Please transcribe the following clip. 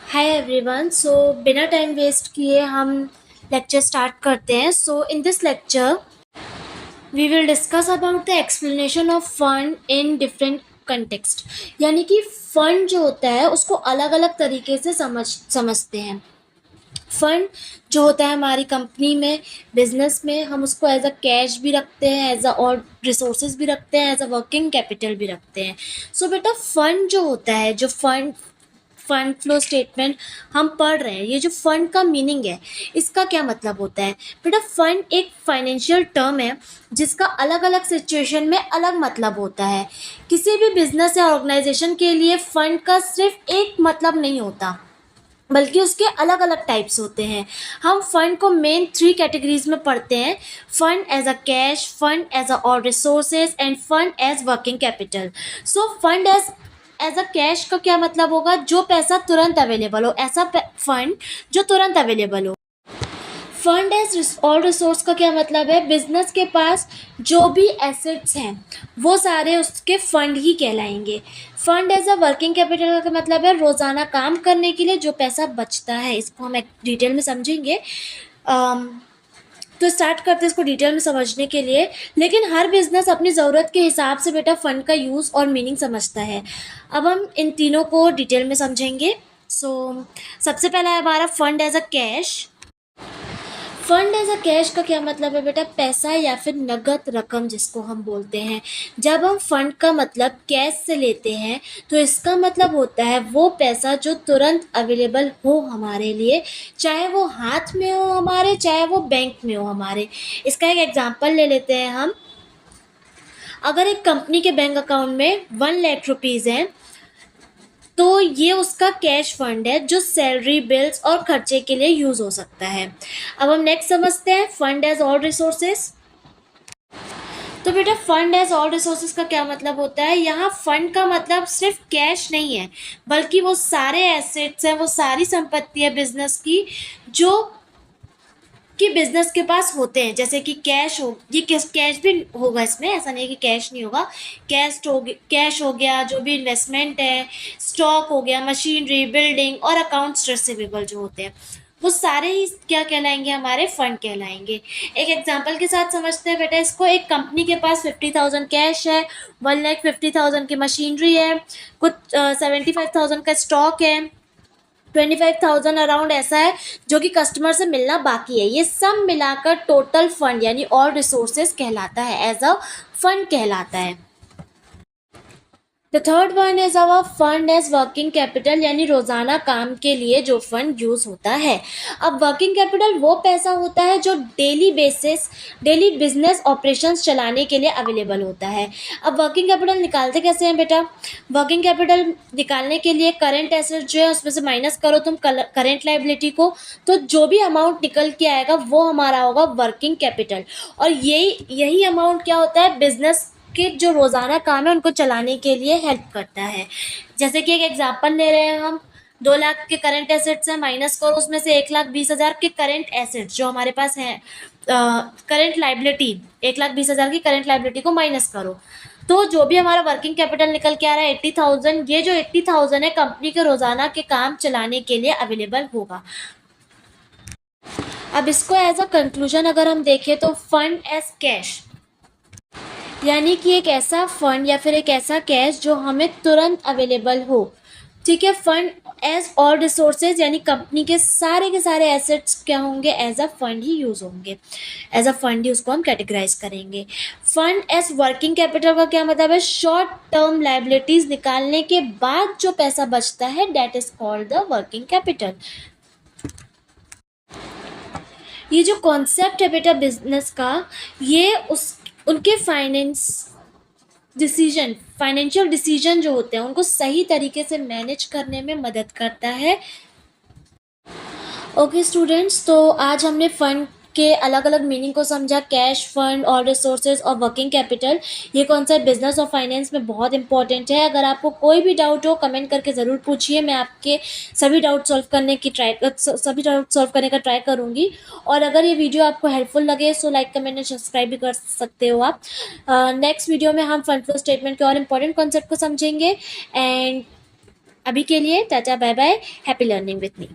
Hi everyone. सो बिना time waste किए हम लेक्चर स्टार्ट करते हैं। So in this lecture we will discuss about the explanation of fund in different context. यानी कि फंड जो होता है उसको अलग अलग तरीके से समझते हैं। फंड जो होता है हमारी कंपनी में, बिजनेस में, हम उसको एज अ कैश भी रखते हैं, एज अ और रिसोर्सेज भी रखते हैं, एज अ वर्किंग कैपिटल भी रखते हैं। सो बेटा फंड जो होता है, जो फंड फंड फ्लो स्टेटमेंट हम पढ़ रहे हैं, ये जो फंड का मीनिंग है इसका क्या मतलब होता है बेटा। फंड एक फाइनेंशियल टर्म है जिसका अलग अलग सिचुएशन में अलग मतलब होता है। किसी भी बिजनेस या ऑर्गेनाइजेशन के लिए फंड का सिर्फ एक मतलब नहीं होता, बल्कि उसके अलग अलग टाइप्स होते हैं। हम फंड को मेन थ्री कैटेगरीज में पढ़ते हैं: fund as a cash, fund as a और resources and fund as working capital. So fund as a cash का क्या मतलब होगा? जो पैसा तुरंत अवेलेबल हो, ऐसा फंड जो तुरंत अवेलेबल हो। फंड एज ऑल रिसोर्स का क्या मतलब है? बिजनेस के पास जो भी एसेट्स हैं वो सारे उसके फंड ही कहलाएंगे। Fund as a working capital का मतलब है रोजाना काम करने के लिए जो पैसा बचता है। इसको हम एक डिटेल में समझेंगे। तो स्टार्ट करते हैं इसको डिटेल में समझने के लिए। लेकिन हर बिजनेस अपनी ज़रूरत के हिसाब से बेटा फंड का यूज़ और मीनिंग समझता है। अब हम इन तीनों को डिटेल में समझेंगे। सो सबसे पहला है हमारा fund as a cash. Fund as a cash का क्या मतलब है बेटा? पैसा या फिर नगद रकम जिसको हम बोलते हैं। जब हम फंड का मतलब कैश से लेते हैं तो इसका मतलब होता है वो पैसा जो तुरंत अवेलेबल हो हमारे लिए, चाहे वो हाथ में हो हमारे, चाहे वो बैंक में हो हमारे। इसका एक एग्जांपल ले लेते हैं हम। अगर एक कंपनी के बैंक अकाउंट में 1 लाख रुपीज़ हैं तो ये उसका कैश फंड है जो सैलरी, बिल्स और खर्चे के लिए यूज हो सकता है। अब हम नेक्स्ट समझते हैं फंड एज ऑल रिसोर्सेस। तो बेटा फंड एज ऑल रिसोर्सेज का क्या मतलब होता है? यहाँ फंड का मतलब सिर्फ कैश नहीं है, बल्कि वो सारे एसेट्स हैं, वो सारी संपत्ति है बिजनेस की जो कि बिजनेस के पास होते हैं। जैसे कि कैश हो, ये कैश भी होगा इसमें, ऐसा नहीं है कि कैश नहीं होगा। कैश हो गया, जो भी इन्वेस्टमेंट है, स्टॉक हो गया, मशीनरी, बिल्डिंग और अकाउंट्स रिसीवेबल जो होते हैं, वो सारे ही क्या कहलाएंगे? हमारे फंड कहलाएंगे। एक एग्जांपल के साथ समझते हैं बेटा इसको। एक कंपनी के पास 50,000 कैश है, 1,50,000 की मशीनरी है, कुछ 75,000 का स्टॉक है, 25,000 अराउंड ऐसा है जो कि कस्टमर से मिलना बाकी है। ये सब मिलाकर टोटल फंड यानी ऑल रिसोर्सेज कहलाता है, एज अ फंड कहलाता है। The third one is our fund as working capital, यानी रोजाना काम के लिए जो फंड यूज होता है। अब वर्किंग कैपिटल वो पैसा होता है जो डेली बिजनेस ऑपरेशंस चलाने के लिए अवेलेबल होता है। अब वर्किंग कैपिटल निकालते कैसे हैं बेटा? वर्किंग कैपिटल निकालने के लिए करंट एसेट जो है उसमें से माइनस करो तुम करंट लाइबिलिटी को, तो जो भी अमाउंट निकल के आएगा वो हमारा होगा वर्किंग कैपिटल। और यही यही अमाउंट क्या होता है? बिजनेस के जो रोज़ाना काम है उनको चलाने के लिए हेल्प करता है। जैसे कि एक एग्जांपल ले रहे हैं हम, 2 लाख के करंट एसेट्स हैं, माइनस करो उसमें से 1,20,000 के करंट एसेट्स जो हमारे पास हैं, करंट लाइबिलिटी 1,20,000 की करंट लाइबिलिटी को माइनस करो, तो जो भी हमारा वर्किंग कैपिटल निकल के आ रहा है 80,000। ये जो 80,000 है कंपनी के रोज़ाना के काम चलाने के लिए अवेलेबल होगा। अब इसको एज अ कंक्लूजन अगर हम देखें तो फंड एज कैश यानी कि एक ऐसा फंड या फिर एक ऐसा कैश जो हमें तुरंत अवेलेबल हो। ठीक है। फंड एज ऑल रिसोर्सेज यानी कंपनी के सारे एसेट्स क्या होंगे? एज अ फंड ही यूज होंगे, एज अ फंड ही उसको हम कैटेगराइज करेंगे। फंड एज वर्किंग कैपिटल का क्या मतलब है? शॉर्ट टर्म लाइबिलिटीज निकालने के बाद जो पैसा बचता है that is called the working capital. ये जो कॉन्सेप्ट है बेटा बिजनेस का, ये उस उनके फाइनेंशियल डिसीजन जो होते हैं उनको सही तरीके से मैनेज करने में मदद करता है। ओके स्टूडेंट्स, तो आज हमने फंड के अलग अलग मीनिंग को समझा। कैश, फंड और रिसोर्सेज और वर्किंग कैपिटल। ये कॉन्सेप्ट बिजनेस और फाइनेंस में बहुत इंपॉर्टेंट है। अगर आपको कोई भी डाउट हो कमेंट करके ज़रूर पूछिए, मैं आपके सभी डाउट सॉल्व करने का ट्राई करूँगी। और अगर ये वीडियो आपको हेल्पफुल लगे so like, comment and subscribe भी कर सकते हो आप। नेक्स्ट वीडियो में हम फंड फ्लो स्टेटमेंट के और इम्पोर्टेंट कॉन्सेप्ट को समझेंगे। एंड अभी के लिए tata bye bye, happy learning with me.